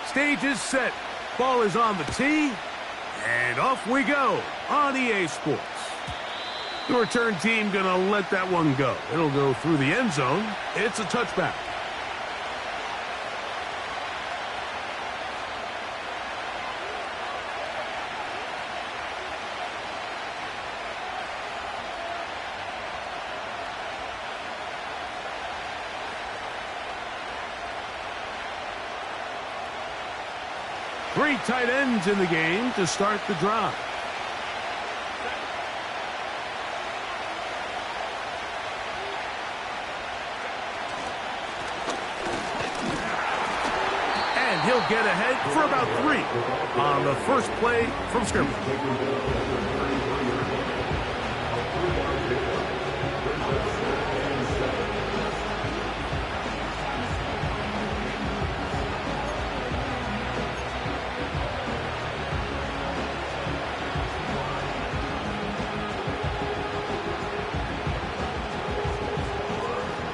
Stage is set. Ball is on the tee. And off we go on EA Sports. The return team going to let that one go. It'll go through the end zone. It's a touchback. Three tight ends in the game to start the drive. And he'll get ahead for about 3 on the first play from scrimmage.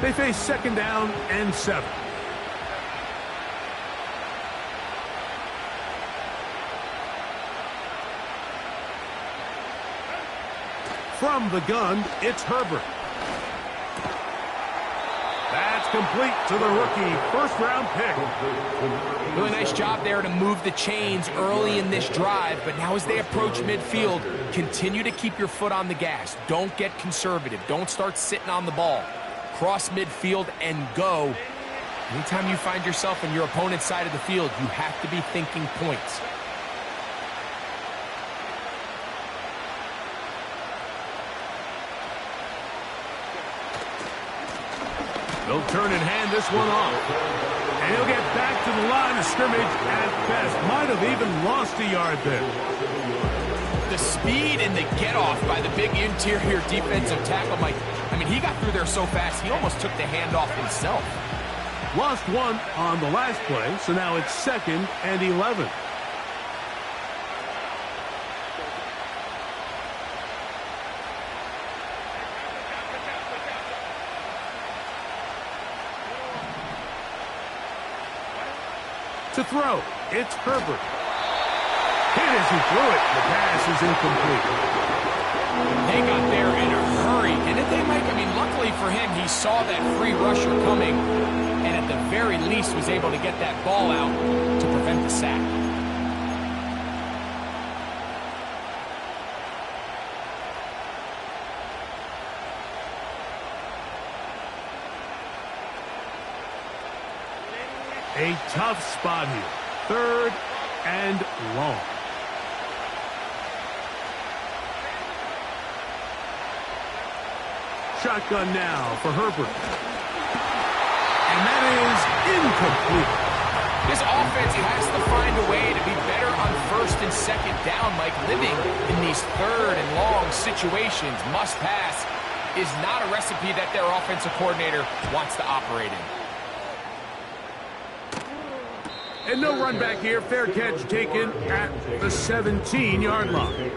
They face second down and 7. From the gun, it's Herbert. That's complete to the rookie first-round pick. Really nice job there to move the chains early in this drive, but now as they approach midfield, continue to keep your foot on the gas. Don't get conservative. Don't start sitting on the ball. Cross midfield and go. Anytime you find yourself on your opponent's side of the field, you have to be thinking points. They'll turn and hand this one off. And he'll get back to the line of scrimmage at best. Might have even lost a yard there. The speed and the get-off by the big interior defensive tackle, Mike. I mean, he got through there so fast, he almost took the handoff himself. Lost one on the last play, so now it's 2nd and 11. To throw, it's Herbert. Hit as he threw it. The pass is incomplete. They got there in a hurry. And if they, Mike, I mean, luckily for him, he saw that free rusher coming and at the very least was able to get that ball out to prevent the sack. A tough spot here. 3rd and long. Shotgun now for Herbert. And that is incomplete. This offense has to find a way to be better on 1st and 2nd down, Mike. Living in these 3rd and long situations, must pass, is not a recipe that their offensive coordinator wants to operate in. And no run back here. Fair catch taken at the 17-yard line.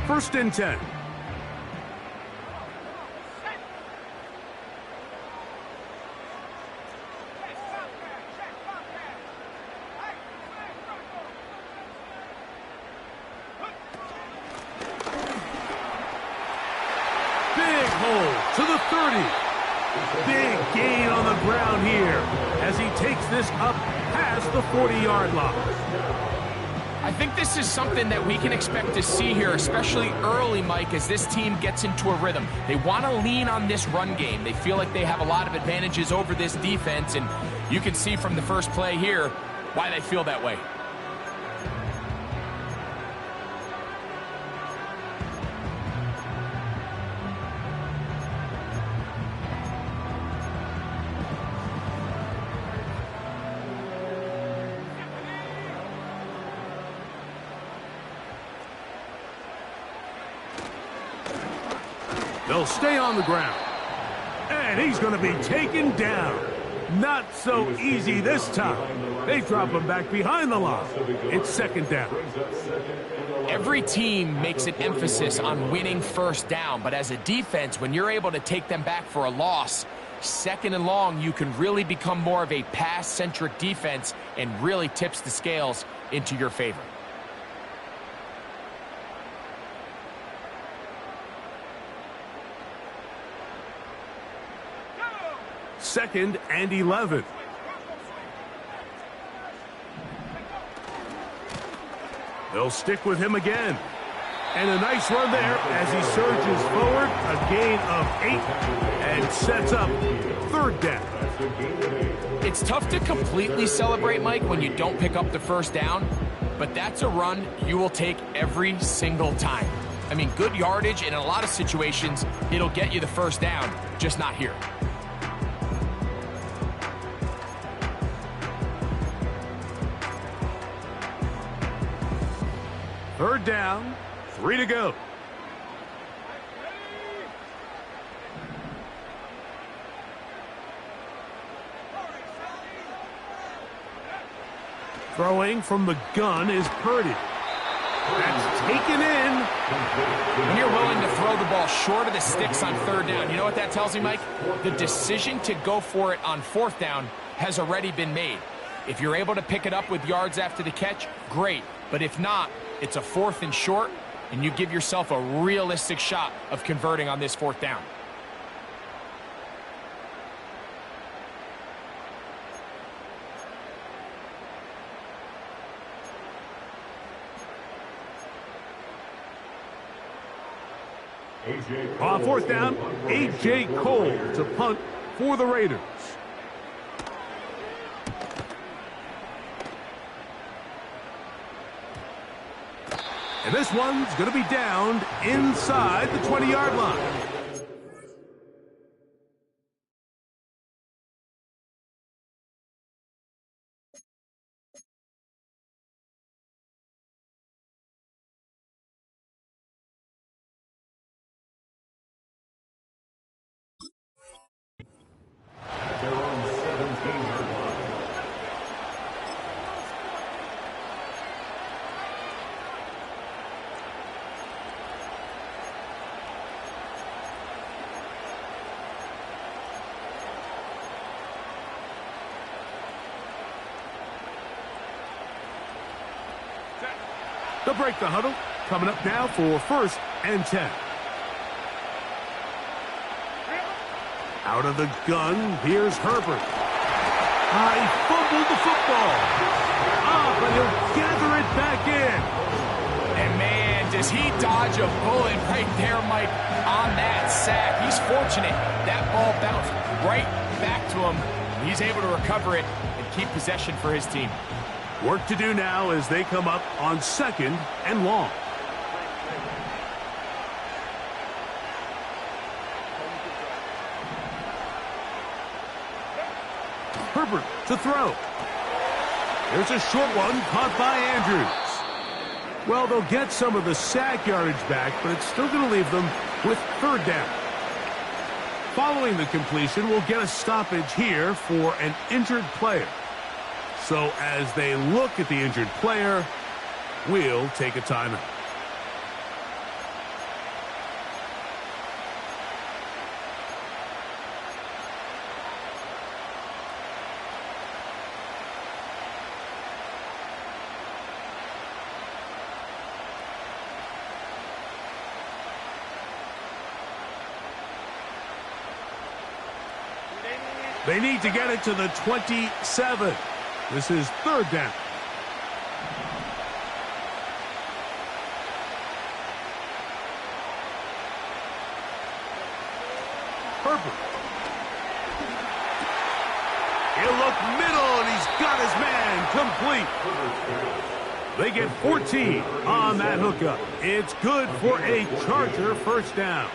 First and 10. Big hole to the 30. Big gain on the ground here as he takes this up past the 40-yard line. I think this is something that we can expect to see here, especially early, Mike, as this team gets into a rhythm. They want to lean on this run game. They feel like they have a lot of advantages over this defense, and you can see from the first play here why they feel that way. They'll stay on the ground. And he's going to be taken down. Not so easy this time. They drop him back behind the line. It's second down. Every team makes an emphasis on winning first down, but as a defense, when you're able to take them back for a loss, second and long, you can really become more of a pass-centric defense and really tips the scales into your favor. Second and 11. They'll stick with him again. And a nice run there as he surges forward. A gain of 8 and sets up third down. It's tough to completely celebrate, Mike, when you don't pick up the first down, but that's a run you will take every single time. I mean, good yardage, and in a lot of situations, it'll get you the first down, just not here. Third down, 3 to go. Throwing from the gun is Purdy. That's taken in. When you're willing to throw the ball short of the sticks on third down, you know what that tells me, Mike? The decision to go for it on fourth down has already been made. If you're able to pick it up with yards after the catch, great. But if not, it's a fourth and short, and you give yourself a realistic shot of converting on this fourth down. On fourth down, A.J. Cole to punt for the Raiders. And this one's going to be downed inside the 20-yard line. They'll break the huddle. Coming up now for first and 10. Out of the gun, here's Herbert. He fumbled the football. But he'll gather it back in. And man, does he dodge a bullet right there, Mike, on that sack. He's fortunate. That ball bounced right back to him. He's able to recover it and keep possession for his team. Work to do now as they come up on second and long. Herbert to throw. There's a short one caught by Andrews. Well, they'll get some of the sack yardage back, but it's still going to leave them with third down. Following the completion, we'll get a stoppage here for an injured player. So as they look at the injured player, we'll take a timeout. They need to get it to the 27. This is third down. Herbert. He'll look middle, and he's got his man complete. They get 14 on that hookup. It's good for a Charger first down.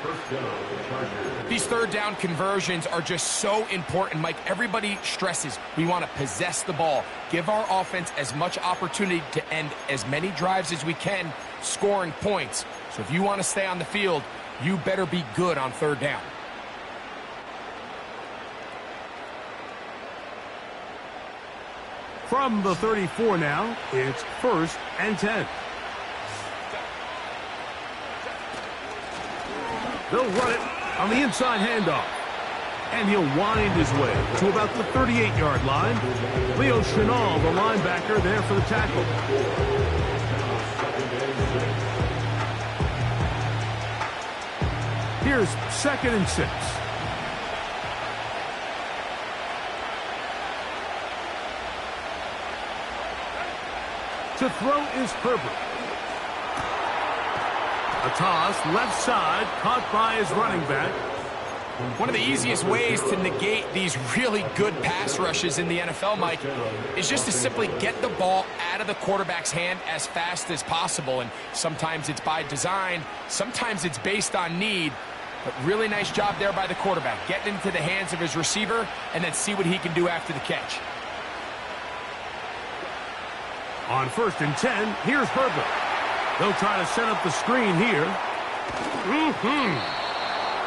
These third down conversions are just so important, Mike. Everybody stresses we want to possess the ball, give our offense as much opportunity to end as many drives as we can, scoring points. So if you want to stay on the field, you better be good on third down. From the 34 now, it's 1st and 10. They'll run it on the inside handoff. And he'll wind his way to about the 38-yard line. Leo Chenal, the linebacker, there for the tackle. Here's 2nd and 6. To throw is Herbert. A toss, left side, caught by his running back. One of the easiest ways to negate these really good pass rushes in the NFL, Mike, is just to simply get the ball out of the quarterback's hand as fast as possible. And sometimes it's by design, sometimes it's based on need. But really nice job there by the quarterback, getting into the hands of his receiver and then see what he can do after the catch. On 1st and 10, here's Herbert. They'll try to set up the screen here.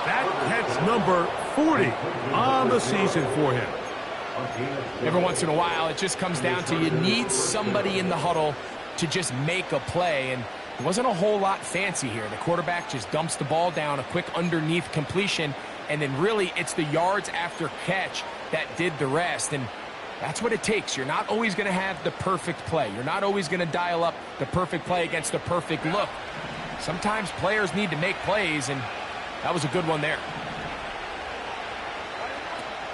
That's number 40 on the season for him. Every once in a while, it just comes down to you need somebody in the huddle to just make a play. And it wasn't a whole lot fancy here. The quarterback just dumps the ball down, a quick underneath completion, and then really it's the yards after catch that did the rest. And that's what it takes. You're not always going to have the perfect play. You're not always going to dial up the perfect play against the perfect look. Sometimes players need to make plays, and that was a good one there.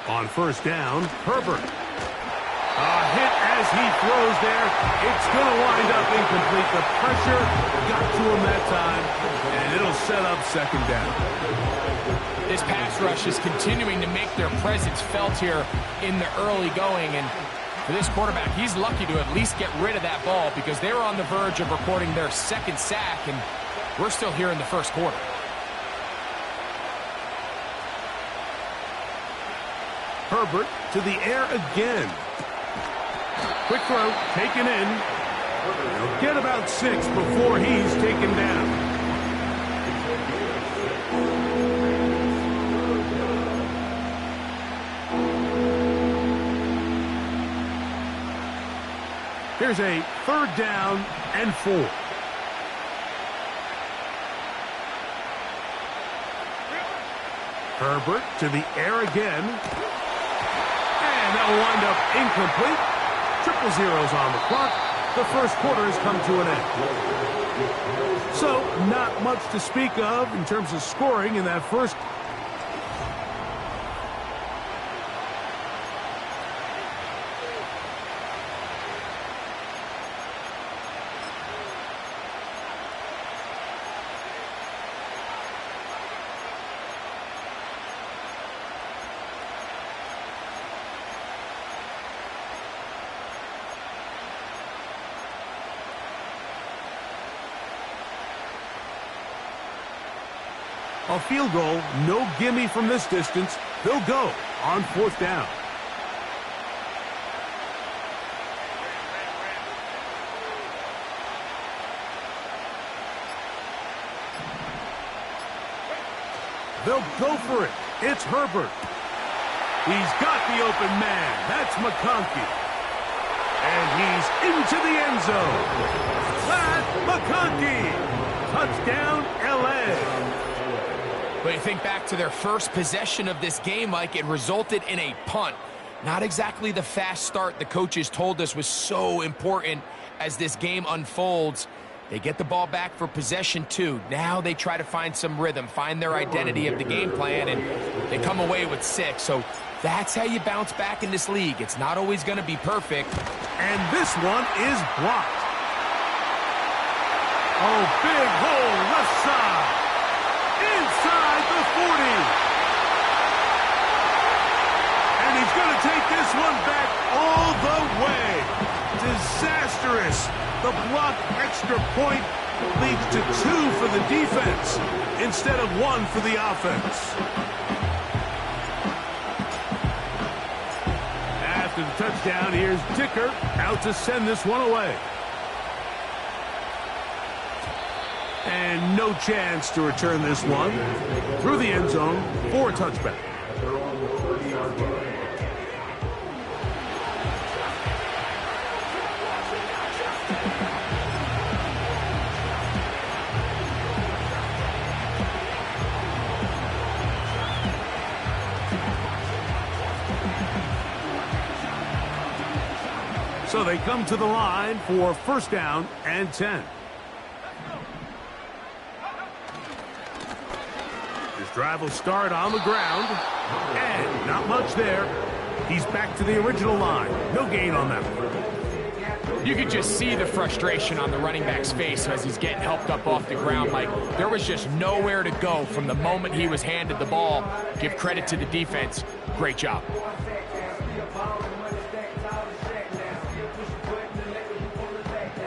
On 1st down, Herbert. A hit as he throws there. It's going to wind up incomplete. The pressure got to him that time, and it'll set up 2nd down. This pass rush is continuing to make their presence felt here in the early going, and for this quarterback, he's lucky to at least get rid of that ball because they were on the verge of recording their 2nd sack, and we're still here in the 1st quarter. Herbert to the air again. Quick throw, taken in. He'll get about 6 before he's taken down. Here's a 3rd down and 4. Herbert to the air again. And that'll wind up incomplete. 0-0 on the clock. The 1st quarter has come to an end. So, not much to speak of in terms of scoring in that first. A field goal, no gimme from this distance. They'll go on 4th down. They'll go for it. It's Herbert. He's got the open man. That's McConkey. And he's into the end zone. That's McConkey. Touchdown, L.A. But you think back to their first possession of this game, Mike, it resulted in a punt. Not exactly the fast start the coaches told us was so important as this game unfolds. They get the ball back for possession 2. Now they try to find some rhythm, find their identity of the game plan, and they come away with 6. So that's how you bounce back in this league. It's not always going to be perfect. And this one is blocked. Oh, big hole left side. Inside the 40. And he's going to take this one back all the way. Disastrous. The block extra point leads to 2 for the defense instead of 1 for the offense. After the touchdown, here's Dicker out to send this one away. And no chance to return this one through the end zone for a touchback. So they come to the line for first down and 10. This drive will start on the ground. And not much there. He's back to the original line. No gain on that one. You could just see the frustration on the running back's face as he's getting helped up off the ground. Like, there was just nowhere to go from the moment he was handed the ball. Give credit to the defense. Great job.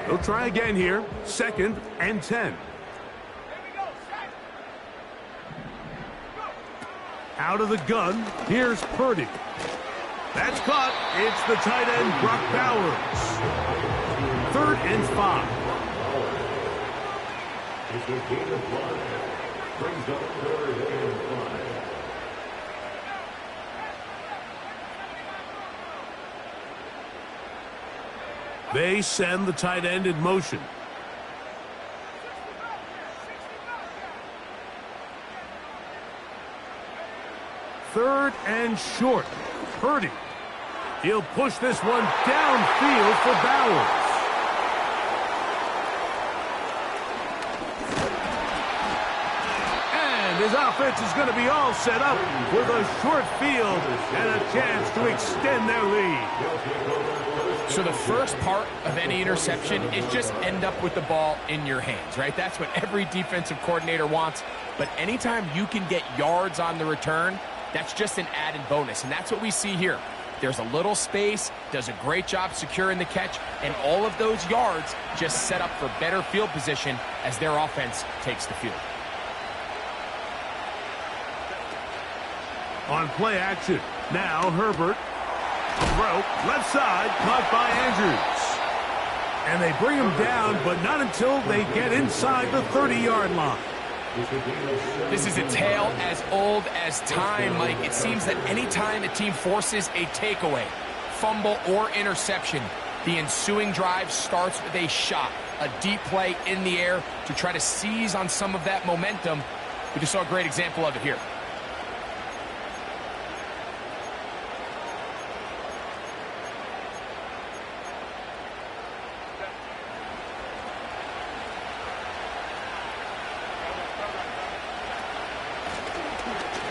They'll try again here. Second and 10. Out of the gun, here's Purdy. That's caught. It's the tight end, Brock Bowers. Third and 5. Brings up third and 5. They send the tight end in motion. Third and short. Purdy. He'll push this one downfield for Bowers. And his offense is going to be all set up with a short field and a chance to extend their lead. So the first part of any interception is just end up with the ball in your hands, right? That's what every defensive coordinator wants. But anytime you can get yards on the return, that's just an added bonus, and that's what we see here. There's a little space, does a great job securing the catch, and all of those yards just set up for better field position as their offense takes the field. On play action, now Herbert. Throw, left side, caught by Andrews. And they bring him down, but not until they get inside the 30-yard line. This is a tale as old as time, Mike. It seems that any time a team forces a takeaway, fumble, or interception, the ensuing drive starts with a shot, a deep play in the air to try to seize on some of that momentum. We just saw a great example of it here.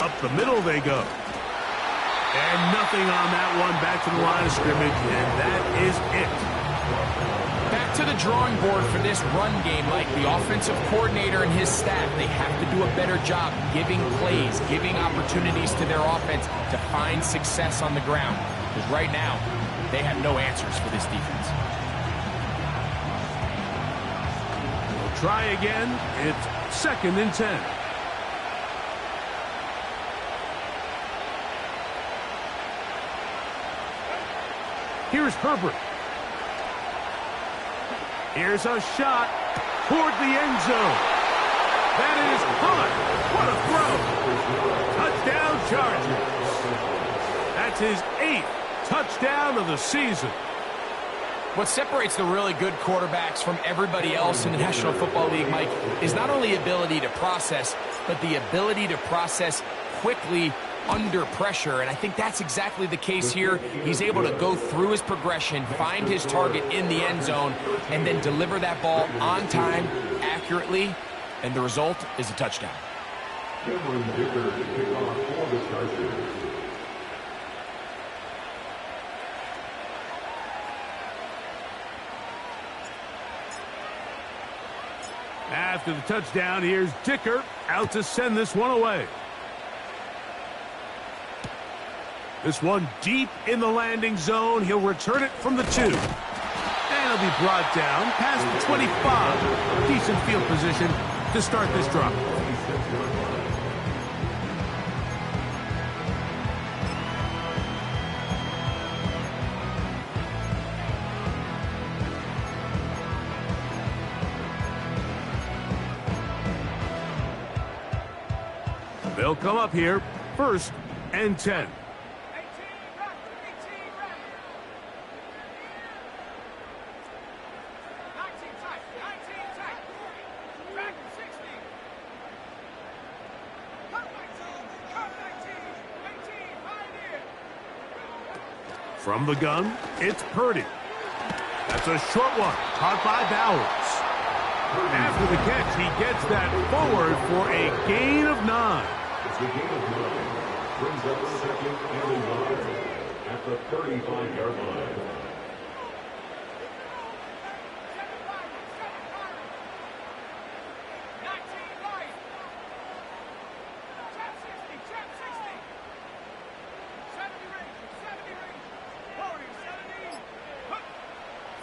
Up the middle they go. And nothing on that one. Back to the line of scrimmage, and that is it. Back to the drawing board for this run game, Mike. The offensive coordinator and his staff, they have to do a better job giving plays, giving opportunities to their offense to find success on the ground. Because right now, they have no answers for this defense. We'll try again. It's second and 10. Here's Herbert. Here's a shot toward the end zone. That is caught. What a throw. Touchdown Chargers. That's his 8th touchdown of the season. What separates the really good quarterbacks from everybody else in the National Football League, Mike, is not only ability to process, but the ability to process quickly under pressure, and I think that's exactly the case here. He's able to go through his progression, find his target in the end zone, and then deliver that ball on time, accurately, and the result is a touchdown. After the touchdown, here's Dicker out to send this one away. This one deep in the landing zone. He'll return it from the 2. And he'll be brought down past the 25. Decent field position to start this drive. They'll come up here, first and 10. From the gun, it's Purdy. That's a short one, caught by Bowers. After the catch, he gets that forward for a gain of 9. It's a gain of 9. Brings up second and 9 at the 35-yard line.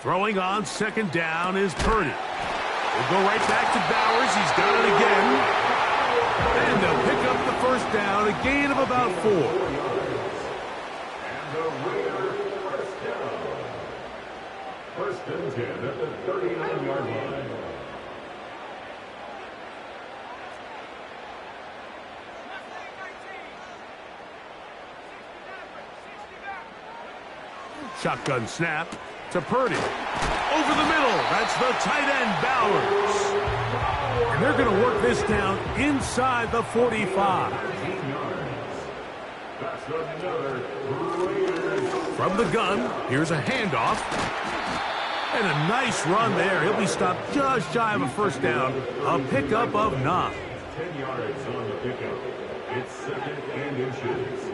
Throwing on second down is Purdy. We'll go right back to Bowers. He's got it again. And they'll pick up the first down, a gain of about 4. And the Raiders first down. First and 10 at the 39-yard line. Shotgun snap to Purdy. Over the middle. That's the tight end, Bowers. And they're going to work this down inside the 45. From the gun, here's a handoff. And a nice run there. He'll be stopped just shy of a first down. A pickup of 9. 10 yards on the pickup. It's second and inches.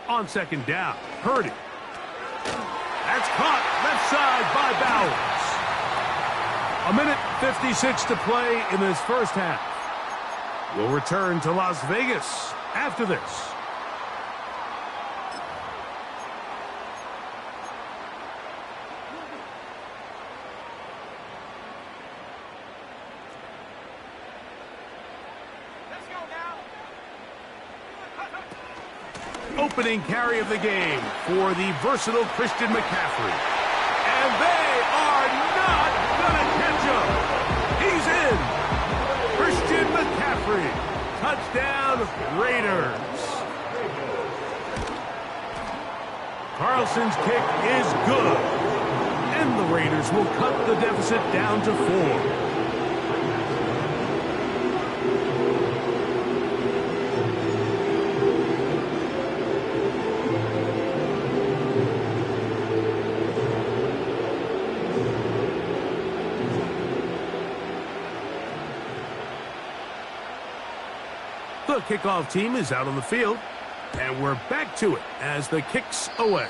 On second down, Purdy. That's caught left side by Bowers. A minute 56 to play in this first half. We'll return to Las Vegas after this. Opening carry of the game for the versatile Christian McCaffrey. And they are not going to catch him. He's in. Christian McCaffrey. Touchdown, Raiders. Carlson's kick is good. And the Raiders will cut the deficit down to 4. The kickoff team is out on the field, and we're back to it as the kick's away.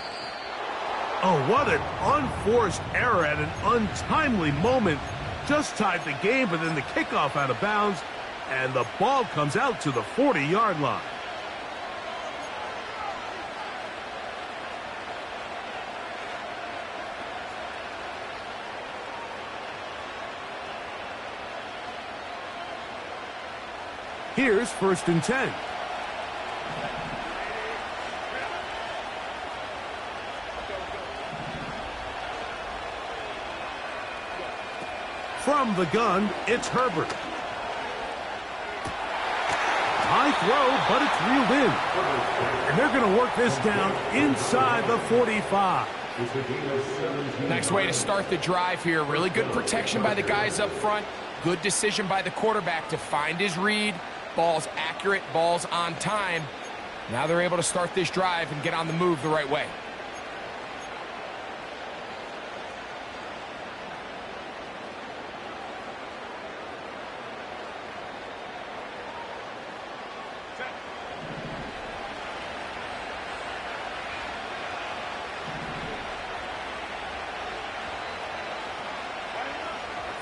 Oh, what an unforced error at an untimely moment. Just tied the game, but then the kickoff out of bounds, and the ball comes out to the 40-yard line. Here's first and 10. From the gun, it's Herbert. High throw, but it's reeled in. And they're going to work this down inside the 45. Nice way to start the drive here. Really good protection by the guys up front. Good decision by the quarterback to find his read. Ball's accurate, ball's on time. Now they're able to start this drive and get on the move the right way.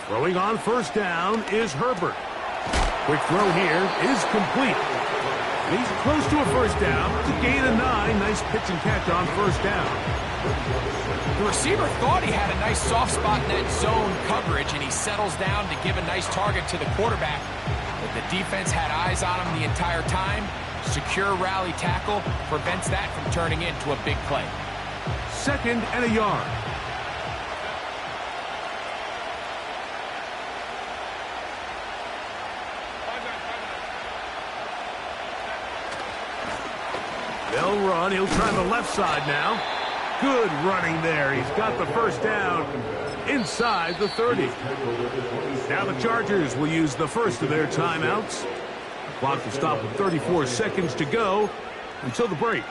Throwing on first down is Herbert. Quick throw here is complete. And he's close to a first down. It's a gain of 9. Nice pitch and catch on first down. The receiver thought he had a nice soft spot in that zone coverage, and he settles down to give a nice target to the quarterback. But the defense had eyes on him the entire time. Secure rally tackle prevents that from turning into a big play. Second and a yard. They'll run. He'll try the left side now. Good running there. He's got the first down inside the 30. Now the Chargers will use the first of their timeouts. Clock will stop with 34 seconds to go until the break.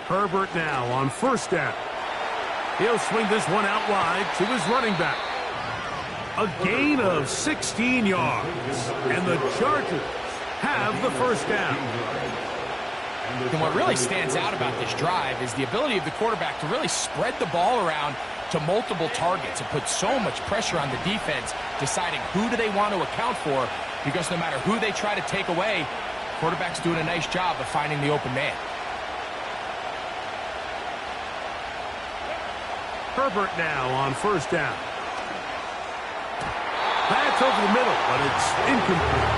Herbert now on first down. He'll swing this one out wide to his running back. A gain of 16 yards. And the Chargers have the first down. And what really stands out about this drive is the ability of the quarterback to really spread the ball around to multiple targets and put so much pressure on the defense, deciding who do they want to account for, because no matter who they try to take away, quarterback's doing a nice job of finding the open man. Herbert now on first down. Pass over the middle, but it's incomplete.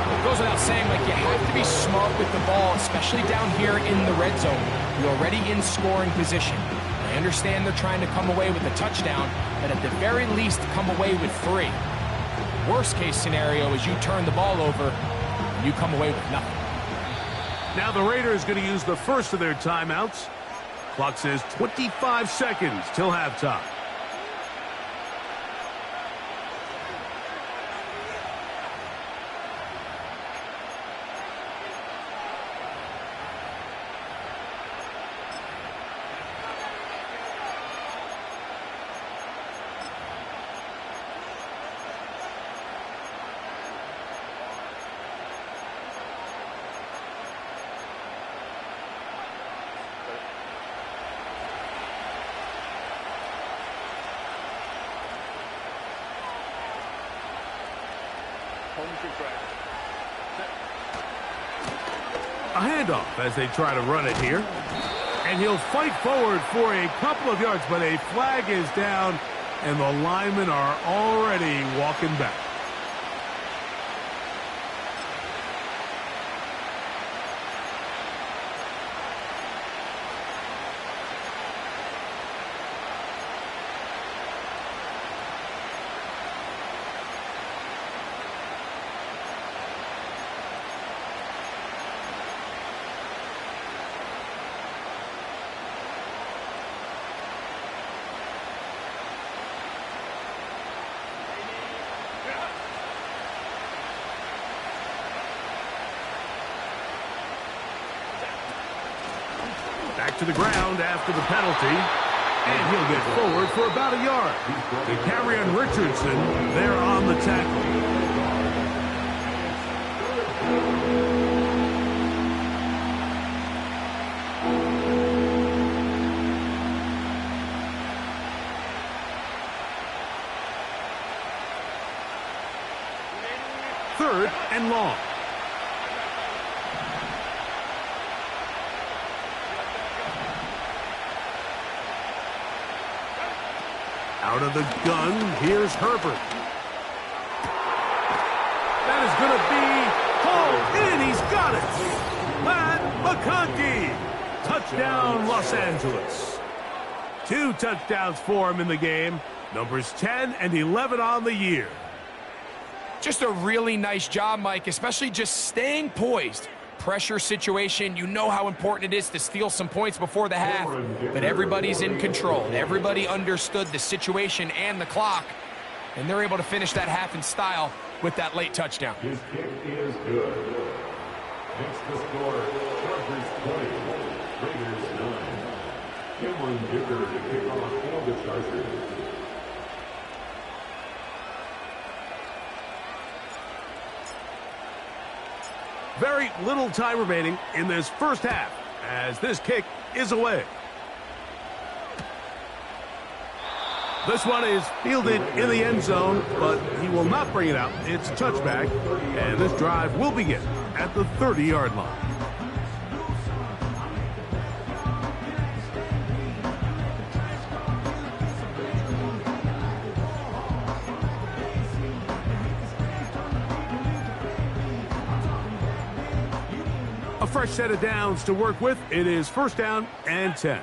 It goes without saying, Mike, you have to be smart with the ball, especially down here in the red zone. You're already in scoring position. I understand they're trying to come away with a touchdown, but at the very least, come away with 3. Worst case scenario is you turn the ball over and you come away with nothing. Now the Raiders going to use the first of their timeouts. Clock says 25 seconds till halftime. A handoff as they try to run it here. And he'll fight forward for a couple of yards, but a flag is down, and the linemen are already walking back. Back to the ground after the penalty, and he'll get forward for about a yard. To carry on Richardson, they're on the tackle. Third and long. Out of the gun, here's Herbert. That is going to be hauled in. He's got it. Matt McConkey. Touchdown, Los Angeles. 2 touchdowns for him in the game. Numbers 10 and 11 on the year. Just a really nice job, Mike, especially just staying poised. Pressure situation, you know how important it is to steal some points before the half, but everybody's in control. Everybody understood the situation and the clock, and they're able to finish that half in style with that late touchdown. His kick is good. Makes the score Chargers 20, Raiders 9. Cameron Dicker to kick off for the Chargers. Very little time remaining in this first half as this kick is away. This one is fielded in the end zone, but he will not bring it out. It's touchback, and this drive will begin at the 30-yard line. A fresh set of downs to work with. It is first down and 10.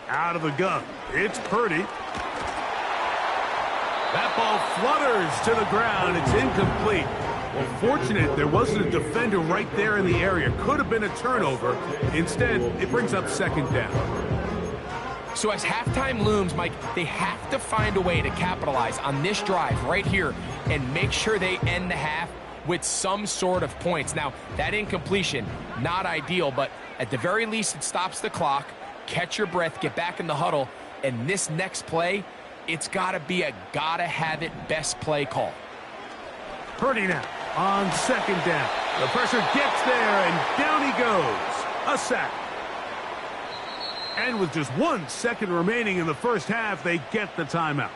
Out of the gun, it's Purdy. That ball flutters to the ground. It's incomplete. Unfortunate there wasn't a defender right there in the area. Could have been a turnover. Instead, it brings up second down. So as halftime looms, Mike, they have to find a way to capitalize on this drive right here and make sure they end the half with some sort of points. Now, that incompletion, not ideal, but at the very least, it stops the clock. Catch your breath, get back in the huddle, and this next play, it's got to be a gotta-have-it best play call. Purdy now on second down. The pressure gets there, and down he goes. A sack. And with just 1 second remaining in the first half, they get the timeout.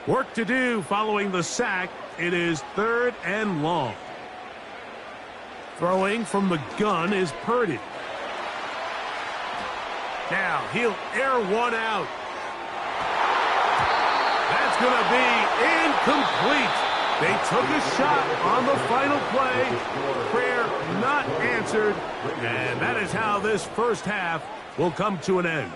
Work to do following the sack. It is third and long. Throwing from the gun is Purdy. Now he'll air one out. That's going to be incomplete. They took a shot on the final play. Prayer not answered. And that is how this first half will come to an end.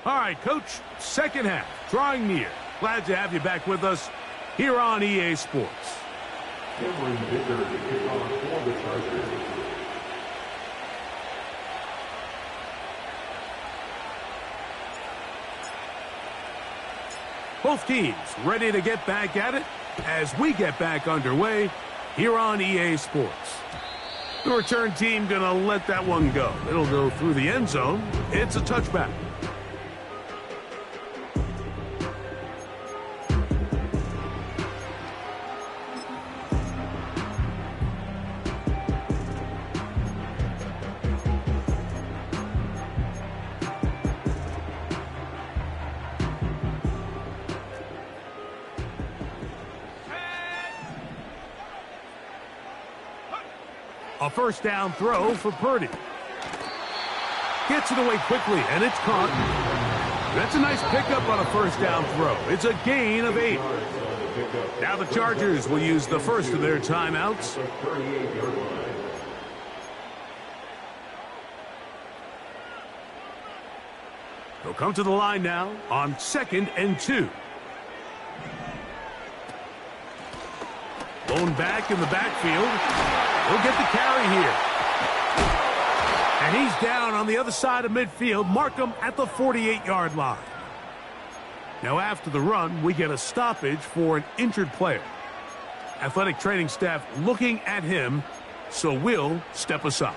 All right, Coach, second half, drawing near. Glad to have you back with us here on EA Sports. Cameron Dicker to kick off for the Chargers. Both teams ready to get back at it as we get back underway here on EA Sports. The return team going to let that one go. It'll go through the end zone. It's a touchback. A first down throw for Purdy. Gets it away quickly, and it's caught. That's a nice pickup on a first down throw. It's a gain of 8. Now the Chargers will use the first of their timeouts. They'll come to the line now on 2nd and 2. Blown back in the backfield. He'll get the carry here. And he's down on the other side of midfield. Mark him at the 48-yard line. Now after the run, we get a stoppage for an injured player. Athletic training staff looking at him, so we'll step aside.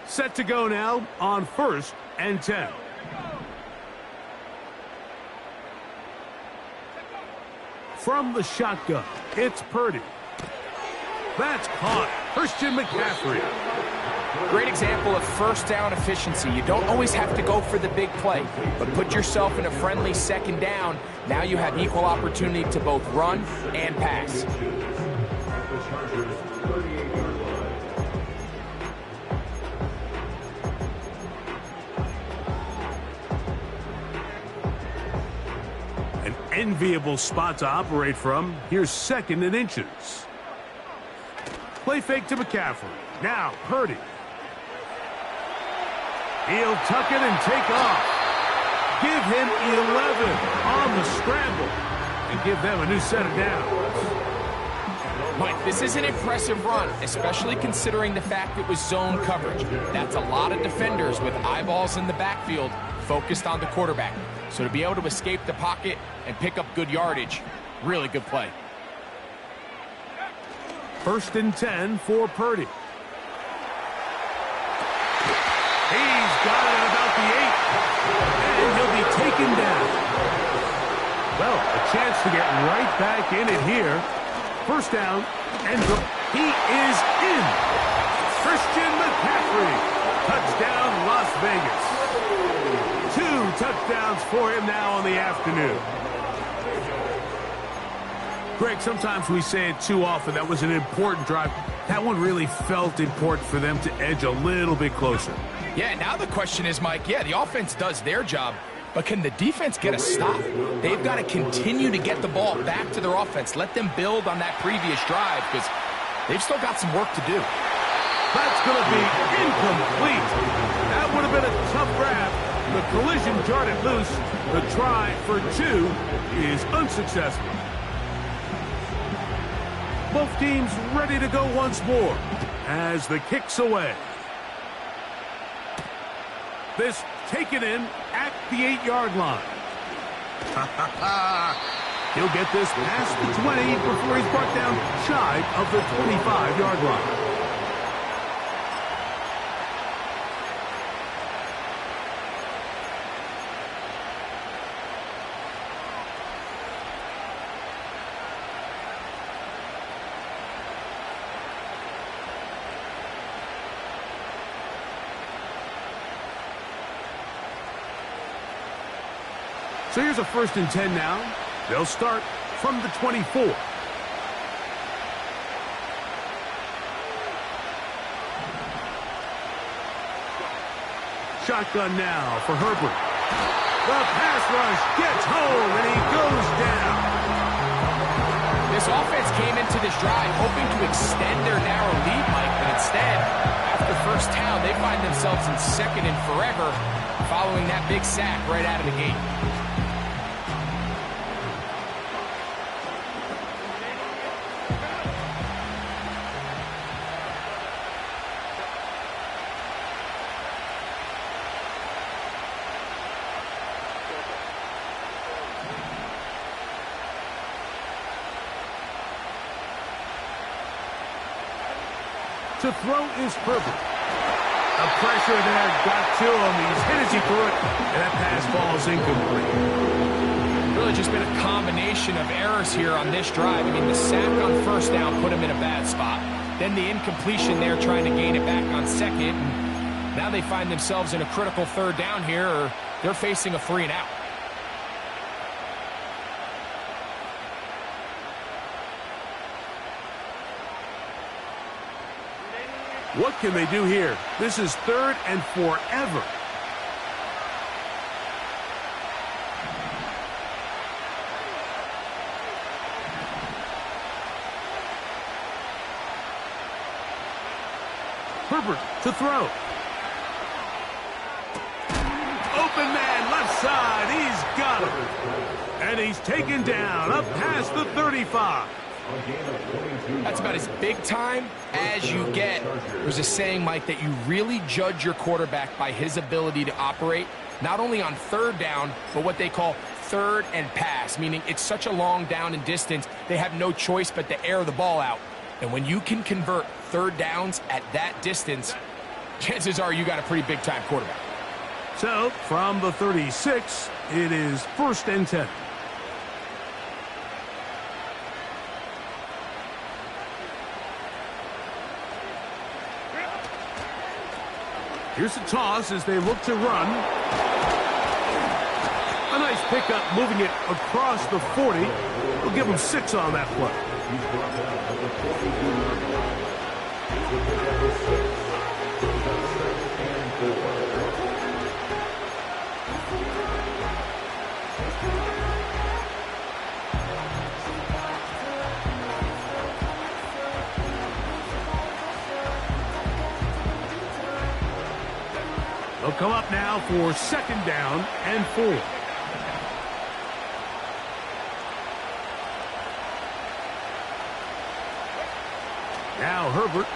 Set to go now on 1st and 10. From the shotgun, it's Purdy. That's caught. Christian McCaffrey. Great example of first down efficiency. You don't always have to go for the big play, but put yourself in a friendly second down. Now you have equal opportunity to both run and pass. An enviable spot to operate from. Here's 2nd and inches. Play fake to McCaffrey. Now Purdy. He'll tuck it and take off. Give him 11 on the scramble and give them a new set of downs. Mike, this is an impressive run, especially considering the fact it was zone coverage. That's a lot of defenders with eyeballs in the backfield focused on the quarterback. So to be able to escape the pocket and pick up good yardage, really good play. 1st and 10 for Purdy. He's got it at about the 8. And he'll be taken down. Well, chance to get right back in it here. First down, and he is in. Christian McCaffrey, touchdown Las Vegas. 2 touchdowns for him now on the afternoon. Greg, sometimes we say it too often. That was an important drive. That one really felt important for them to edge a little bit closer. Yeah, now the question is, Mike, yeah, the offense does their job, but can the defense get a stop? They've got to continue to get the ball back to their offense. Let them build on that previous drive because they've still got some work to do. That's going to be incomplete. That would have been a tough grab. The collision jarred it loose. The try for 2 is unsuccessful. Both teams ready to go once more as the kick's away. This taken in at the 8-yard line. He'll get this past the 20 before he's brought down shy of the 25-yard line. So here's a 1st and 10 now. They'll start from the 24. Shotgun now for Herbert. The pass rush gets home, and he goes down. This offense came into this drive hoping to extend their narrow lead, Mike, but instead, after first down, they find themselves in 2nd and forever following that big sack right out of the gate. To throw is Herbert. The pressure there got to him. He's hit as he threw it, and that pass falls incomplete. Really just been a combination of errors here on this drive. I mean, the sack on first down put him in a bad spot. Then the incompletion there trying to gain it back on 2nd. And now they find themselves in a critical 3rd down here, or they're facing a 3 and out. What can they do here? This is 3rd and forever. Herbert to throw. Open man, left side. He's got it. And he's taken down up past the 35. That's about as big time as you get. There's a saying, Mike, that you really judge your quarterback by his ability to operate, not only on 3rd down, but what they call 3rd and pass, meaning it's such a long down and distance, they have no choice but to air the ball out. And when you can convert 3rd downs at that distance, chances are you got a pretty big-time quarterback. So, from the 36, it is 1st and 10. Here's a toss as they look to run. A nice pickup moving it across the 40. We'll give them 6 on that play. They'll come up now for 2nd down and 4. Now Herbert.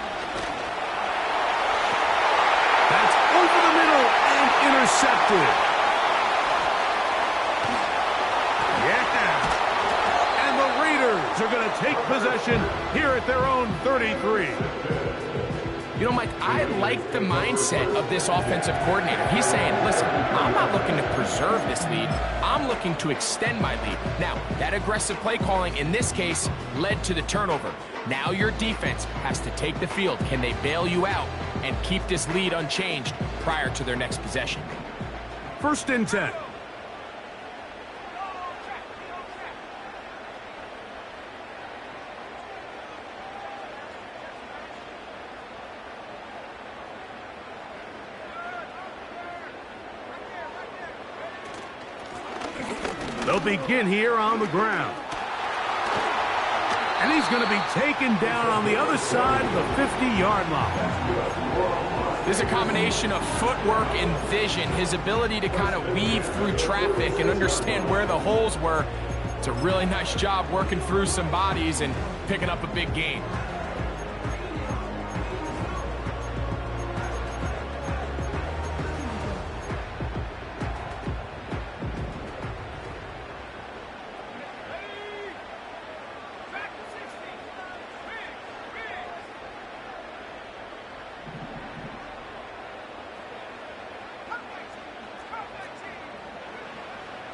That's over the middle and intercepted. Yeah. And the Raiders are going to take possession here at their own 33. You know, Mike, I like the mindset of this offensive coordinator. He's saying, listen, I'm not looking to preserve this lead. I'm looking to extend my lead. Now, that aggressive play calling in this case led to the turnover. Now your defense has to take the field. Can they bail you out and keep this lead unchanged prior to their next possession? 1st and 10. They'll begin here on the ground. And he's going to be taken down on the other side of the 50-yard line. There's a combination of footwork and vision, his ability to kind of weave through traffic and understand where the holes were. It's a really nice job working through some bodies and picking up a big gain.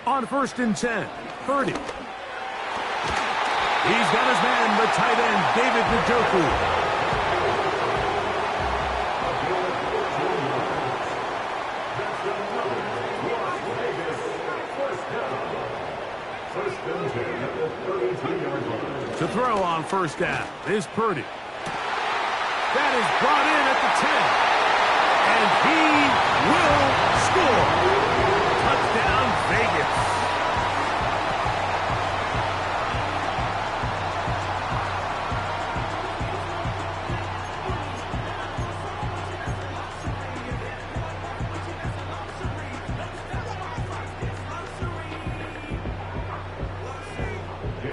On 1st and 10, Purdy. He's got his man, the tight end, David Njoku. To throw on 1st down is Purdy. That is brought in at the 10. And he will score. Touchdown, Vegas.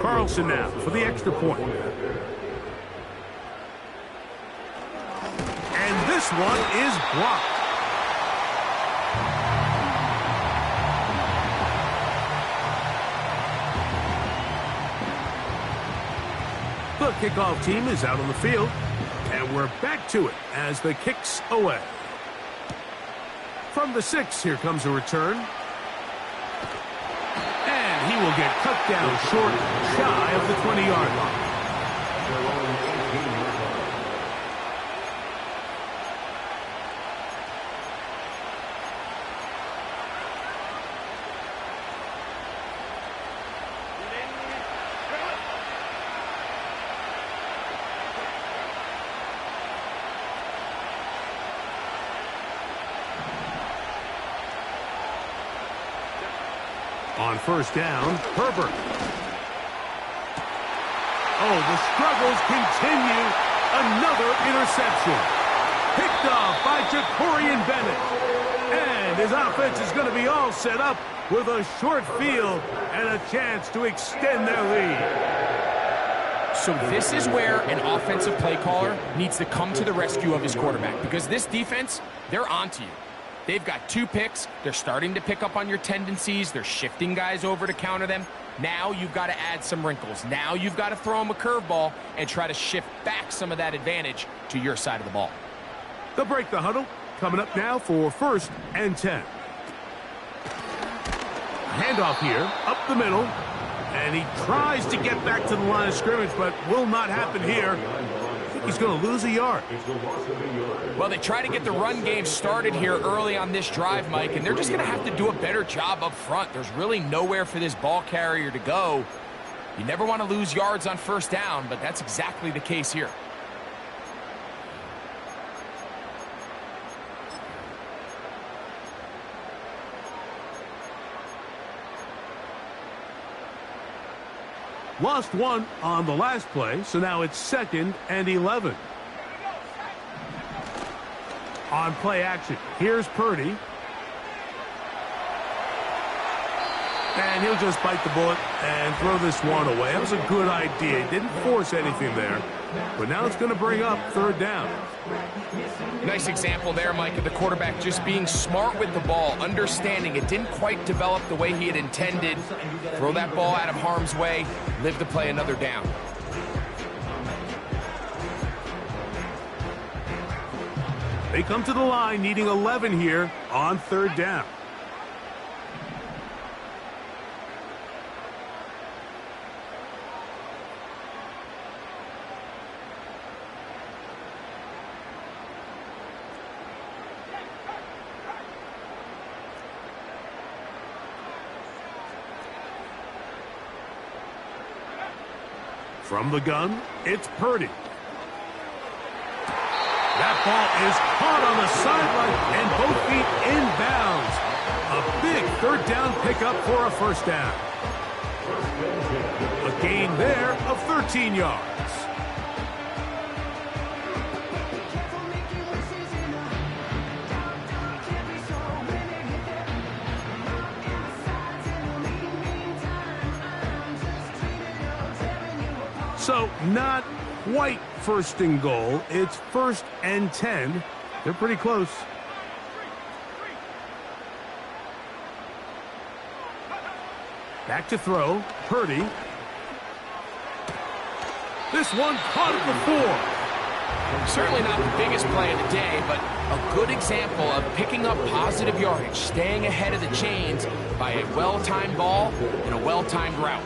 Carlson now for the extra point. And this one is blocked. The kickoff team is out on the field, and we're back to it as the kick's away. From the 6, here comes a return. And he will get cut down short, shy of the 20-yard line. On 1st down, Herbert. Oh, the struggles continue. Another interception. Picked off by Jacorian Bennett. And his offense is going to be all set up with a short field and a chance to extend their lead. So this is where an offensive play caller needs to come to the rescue of his quarterback, because this defense, they're onto you. They've got 2 picks. They're starting to pick up on your tendencies. They're shifting guys over to counter them. Now you've got to add some wrinkles. Now you've got to throw them a curveball and try to shift back some of that advantage to your side of the ball. They'll break the huddle. Coming up now for 1st and 10. Handoff here, up the middle. And he tries to get back to the line of scrimmage, but will not happen here. I think he's going to lose a yard. Well, they try to get the run game started here early on this drive, Mike, and they're just going to have to do a better job up front. There's really nowhere for this ball carrier to go. You never want to lose yards on 1st down, but that's exactly the case here. Lost 1 on the last play, so now it's 2nd and 11. On play action, here's Purdy. And he'll just bite the bullet and throw this one away. That was a good idea. He didn't force anything there. But now it's going to bring up 3rd down. Nice example there, Mike, of the quarterback just being smart with the ball, understanding it didn't quite develop the way he had intended. Throw that ball out of harm's way, live to play another down. They come to the line needing 11 here on 3rd down. From the gun, it's Purdy. That ball is caught on the sideline and both feet inbounds. A big third down pickup for a first down. A gain there of 13 yards. So not quite first and goal. It's 1st and 10. They're pretty close. Back to throw. Purdy. This one caught at the 4. Certainly not the biggest play of the day, but a good example of picking up positive yardage, staying ahead of the chains by a well-timed ball and a well-timed route.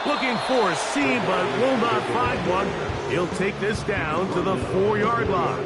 Looking for a seam, but will not find one. He'll take this down to the 4-yard line.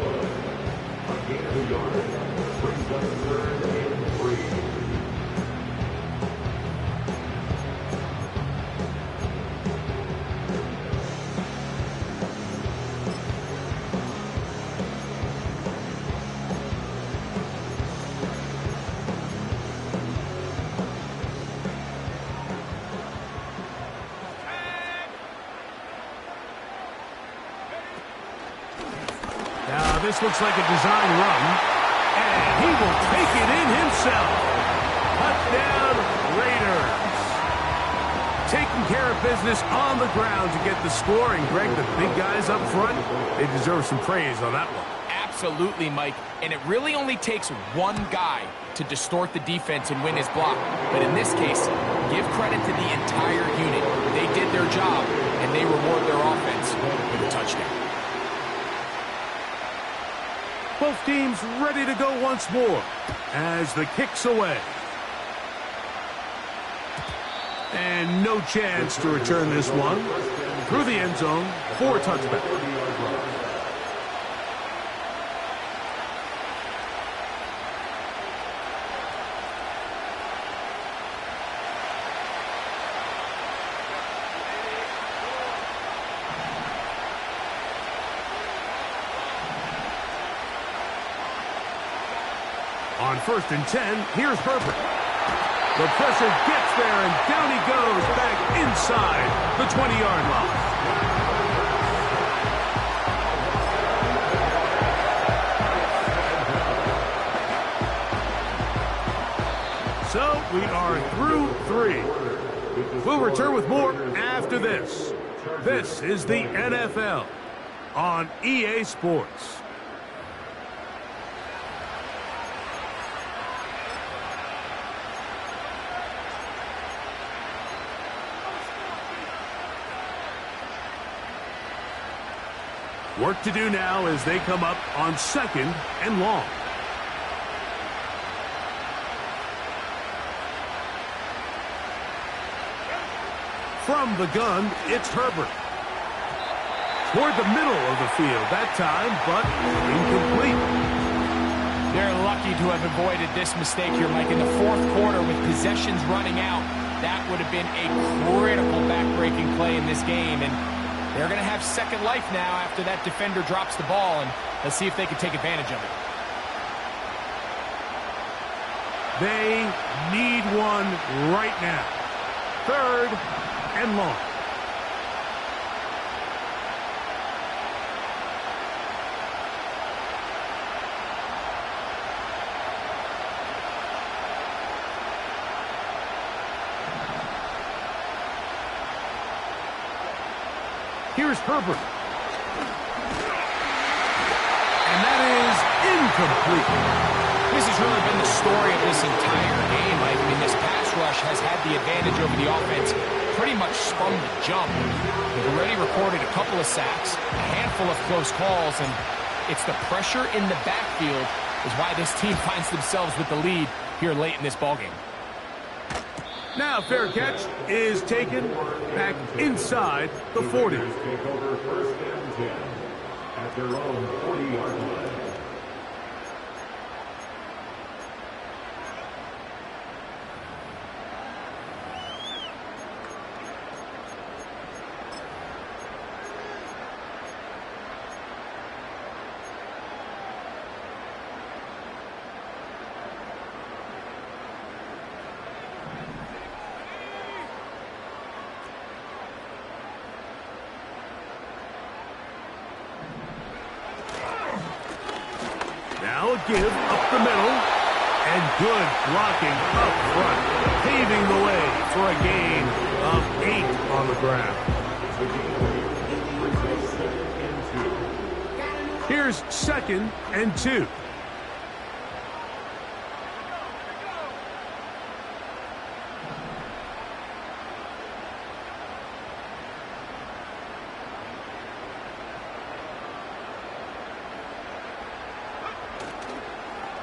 Now, this looks like a design run, and he will take it in himself. Touchdown, Raiders. Taking care of business on the ground to get the score, and Greg, the big guys up front, they deserve some praise on that one. Absolutely, Mike, and it really only takes one guy to distort the defense and win his block. But in this case, give credit to the entire unit. They did their job, and they reward their offense with a touchdown. Both teams ready to go once more as the kick's away. And no chance to return this one. Through the end zone for a touchback. On 1st and 10, here's Herbert. The pressure gets there, and down he goes back inside the 20-yard line. So we are through 3. We'll return with more after this. This is the NFL on EA Sports. Work to do now as they come up on 2nd and long. From the gun, it's Herbert. Toward the middle of the field that time, but incomplete. They're lucky to have avoided this mistake here, Mike. In the 4th quarter, with possessions running out, that would have been a critical back-breaking play in this game. And they're going to have second life now after that defender drops the ball, and let's see if they can take advantage of it. They need one right now. 3rd and long. Here's Herbert. And that is incomplete. This has really been the story of this entire game, Mike. I mean, this pass rush has had the advantage over the offense pretty much from the jump. They've already recorded a couple of sacks, a handful of close calls, and it's the pressure in the backfield is why this team finds themselves with the lead here late in this ballgame. Now fair catch is taken back inside the 40. Take over first and 10 at their own 40-yard line. Now a give up the middle, and good blocking up front, paving the way for a gain of 8 on the ground. Here's 2nd and 2.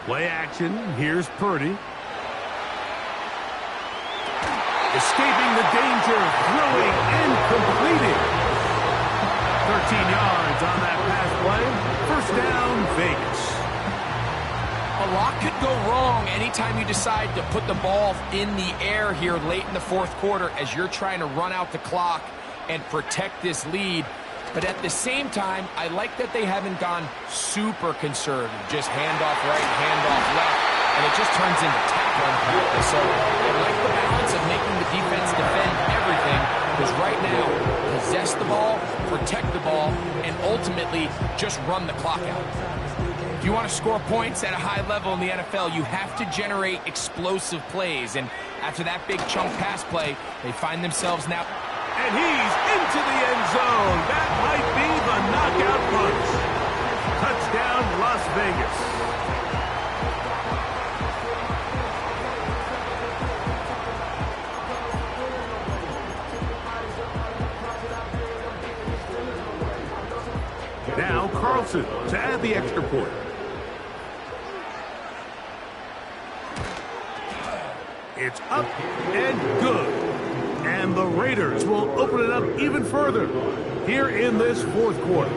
Play action. Here's Purdy. Escaping the danger, throwing and completing. 13 yards on that pass play. First down, Vegas. A lot could go wrong anytime you decide to put the ball in the air here late in the fourth quarter as you're trying to run out the clock and protect this lead. But at the same time, I like that they haven't gone super conservative. Just handoff right, handoff left, and it just turns into tackling practice. So I like the balance of making the defense defend everything, because right now, possess the ball, protect the ball, and ultimately just run the clock out. If you want to score points at a high level in the NFL, you have to generate explosive plays. And after that big chunk pass play, they find themselves now... And he's into the end zone. That might be the knockout punch. Touchdown, Las Vegas. Now Carlson to add the extra point. It's up and good. And the Raiders will open it up even further here in this fourth quarter.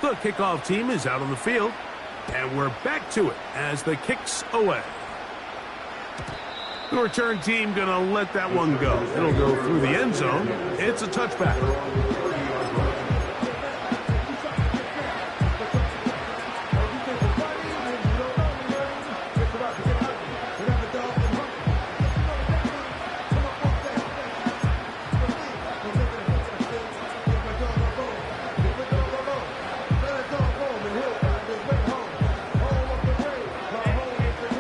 The kickoff team is out on the field, and we're back to it as the kick's away. The return team going to let that one go. It'll go through the end zone. It's a touchback.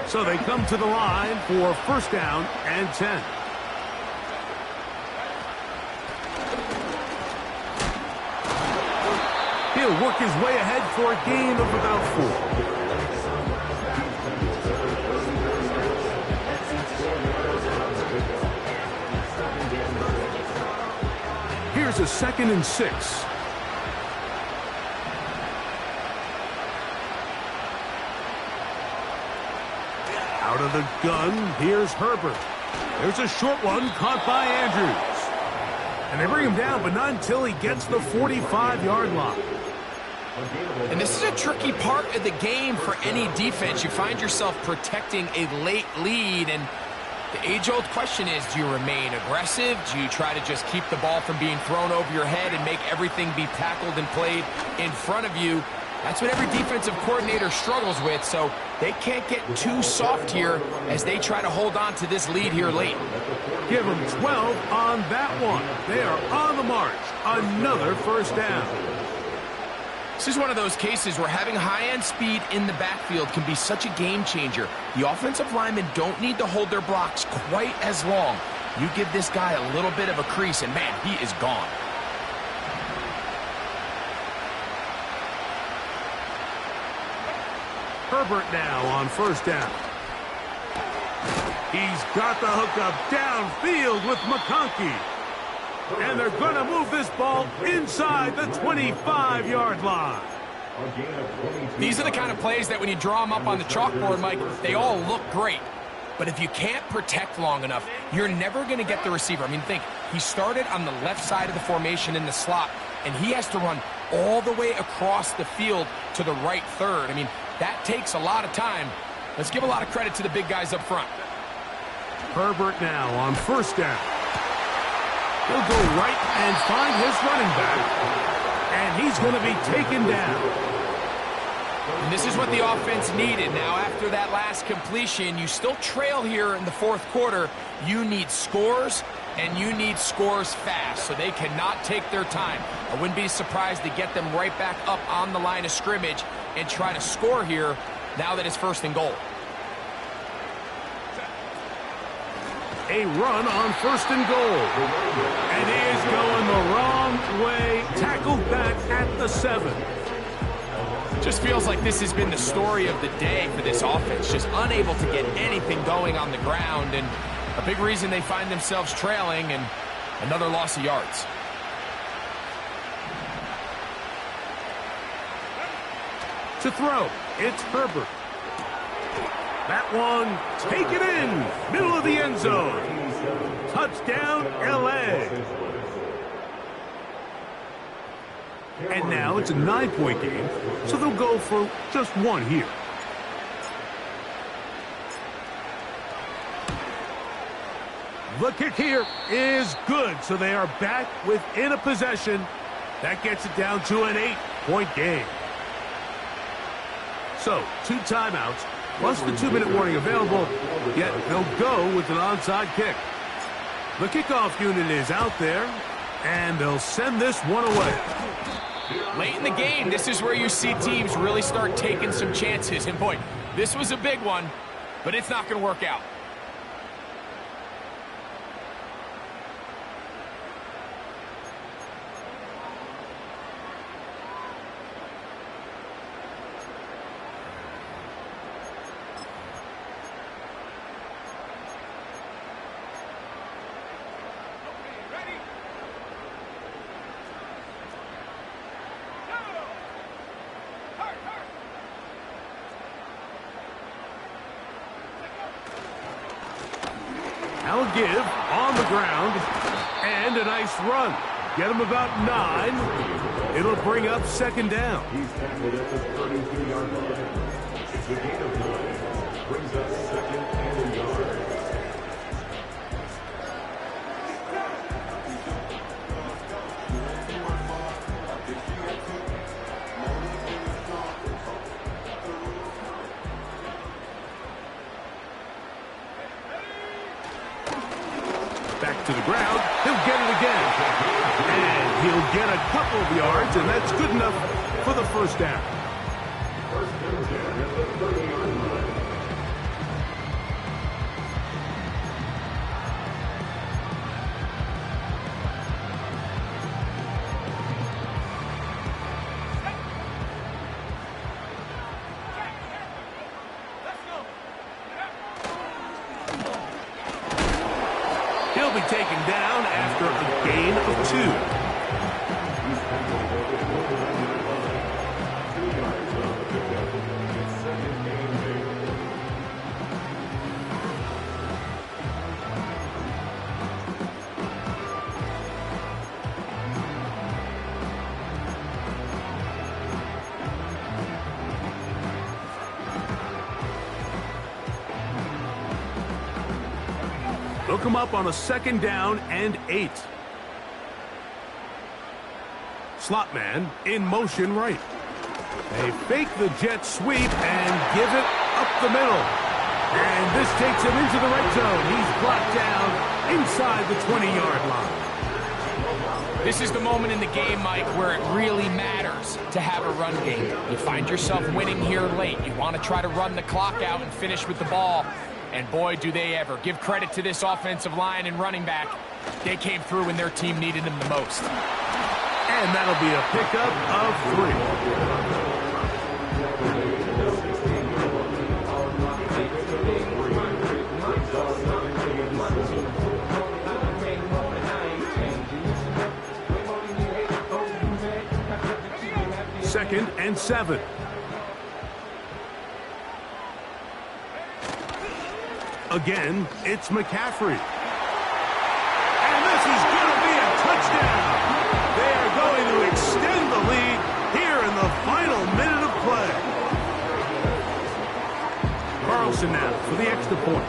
So they come to the line for first down and 10. He'll work his way ahead for a gain of about 4. Here's a 2nd and 6. Out of the gun, here's Herbert. There's a short one caught by Andrews. And they bring him down, but not until he gets the 45-yard line. And this is a tricky part of the game for any defense. You find yourself protecting a late lead, and the age-old question is, do you remain aggressive? Do you try to just keep the ball from being thrown over your head and make everything be tackled and played in front of you? That's what every defensive coordinator struggles with, so they can't get too soft here as they try to hold on to this lead here late. Give them 12 on that one. They are on the march. Another first down. This is one of those cases where having high-end speed in the backfield can be such a game changer. The offensive linemen don't need to hold their blocks quite as long. You give this guy a little bit of a crease, and man, he is gone. Herbert now on first down. He's got the hookup downfield with McConkey. And they're going to move this ball inside the 25-yard line. These are the kind of plays that when you draw them up on the chalkboard, Mike, they all look great. But if you can't protect long enough, you're never going to get the receiver. I mean, think, he started on the left side of the formation in the slot, and he has to run all the way across the field to the right third. I mean, that takes a lot of time. Let's give a lot of credit to the big guys up front. Herbert now on first down. He'll go right and find his running back, and he's going to be taken down. And this is what the offense needed. Now, after that last completion, you still trail here in the fourth quarter. You need scores, and you need scores fast, so they cannot take their time. I wouldn't be surprised to get them right back up on the line of scrimmage and try to score here now that it's first and goal. A run on first and goal. And he is going the wrong way. Tackled back at the 7. Just feels like this has been the story of the day for this offense. Just unable to get anything going on the ground. And a big reason they find themselves trailing, and another loss of yards. To throw, it's Herbert. That one, take it in, middle of the end zone. Touchdown, L.A. And now it's a 9-point game, so they'll go for just one here. The kick here is good, so they are back within a possession. That gets it down to an 8-point game. So, 2 timeouts, plus the 2-minute warning available, yet they'll go with an onside kick. The kickoff unit is out there, and they'll send this one away. Late in the game, this is where you see teams really start taking some chances. And boy, this was a big one, but it's not going to work out. Now a give on the ground, and a nice run. Get him about 9. It'll bring up second down. He's tackled at the 32-yard line. It's a gain of 9. Brings up second and a yard. Back to the ground. He'll get it again. And he'll get a couple of yards, and that's good enough for the first down. First and 10 at the 30-yard line. He'll be taken down after a gain of 2. Look him up on a second down and 8. Slot man in motion right. They fake the jet sweep and give it up the middle. And this takes him into the red zone. He's blocked down inside the 20-yard line. This is the moment in the game, Mike, where it really matters to have a run game. You find yourself winning here late. You want to try to run the clock out and finish with the ball. And boy, do they ever. Give credit to this offensive line and running back. They came through when their team needed them the most. And that'll be a pickup of 3. 2nd and 7. Again, it's McCaffrey. And this is going to be a touchdown. They are going to extend the lead here in the final minute of play. Carlson now for the extra point.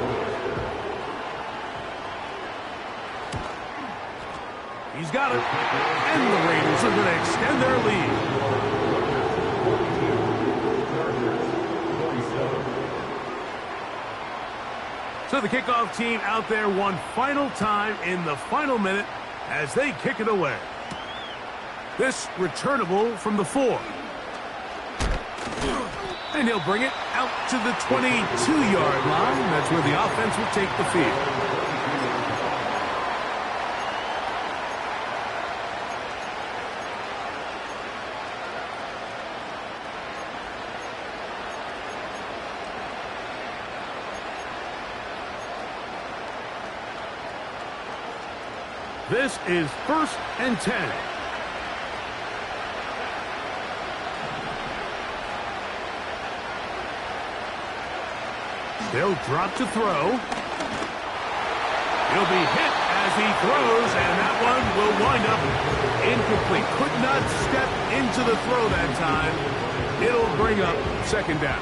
He's got it. And the Raiders are going to extend their lead. So the kickoff team out there one final time in the final minute as they kick it away. This returnable from the 4. And he'll bring it out to the 22-yard line. That's where the offense will take the field. This is 1st and 10. They'll drop to throw. He'll be hit as he throws, and that one will wind up incomplete. Could not step into the throw that time. It'll bring up 2nd down.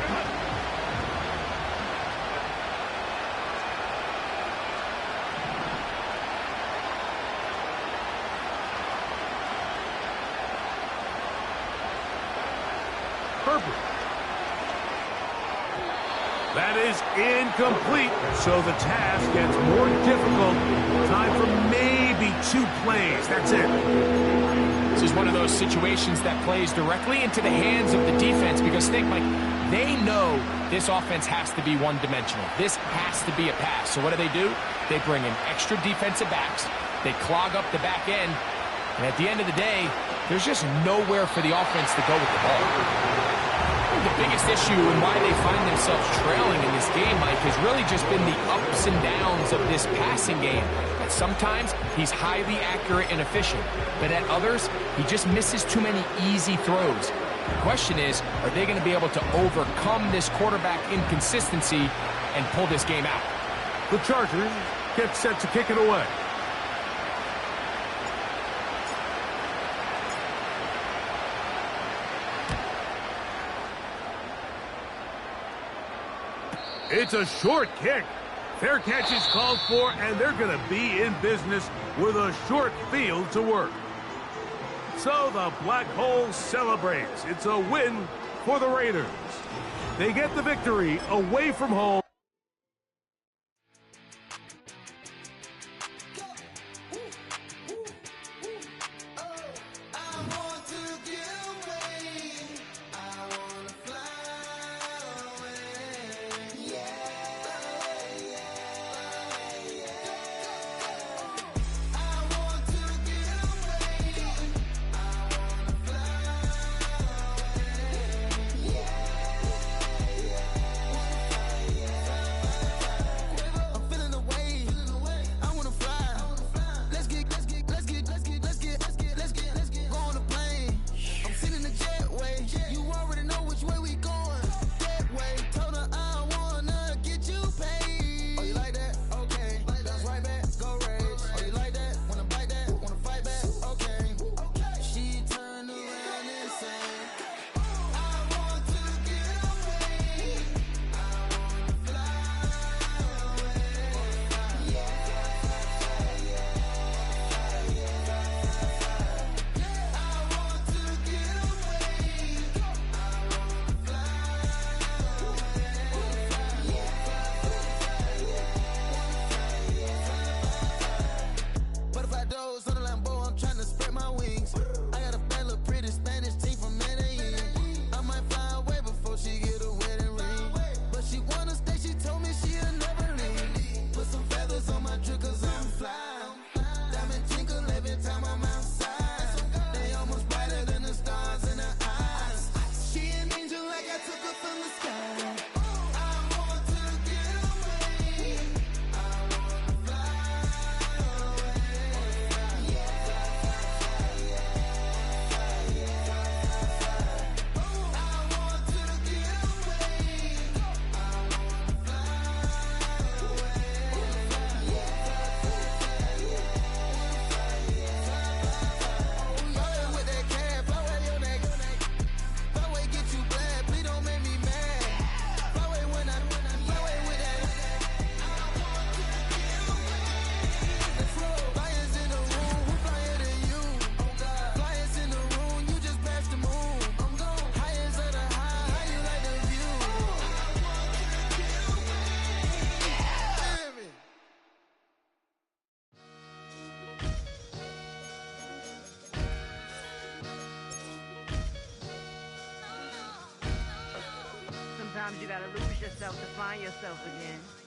That is incomplete, so the task gets more difficult. Time for maybe 2 plays. That's it. This is one of those situations that plays directly into the hands of the defense because, think, Mike, they know this offense has to be one-dimensional. This has to be a pass. So what do? They bring in extra defensive backs. They clog up the back end. And at the end of the day, there's just nowhere for the offense to go with the ball. The biggest issue and why they find themselves trailing in this game, Mike, has really just been the ups and downs of this passing game. At sometimes, he's highly accurate and efficient, but at others, he just misses too many easy throws. The question is, are they going to be able to overcome this quarterback inconsistency and pull this game out? The Chargers get set to kick it away. It's a short kick. Fair catch is called for, and they're going to be in business with a short field to work. So the Black Hole celebrates. It's a win for the Raiders. They get the victory away from home. sometimes you gotta lose yourself to find yourself again.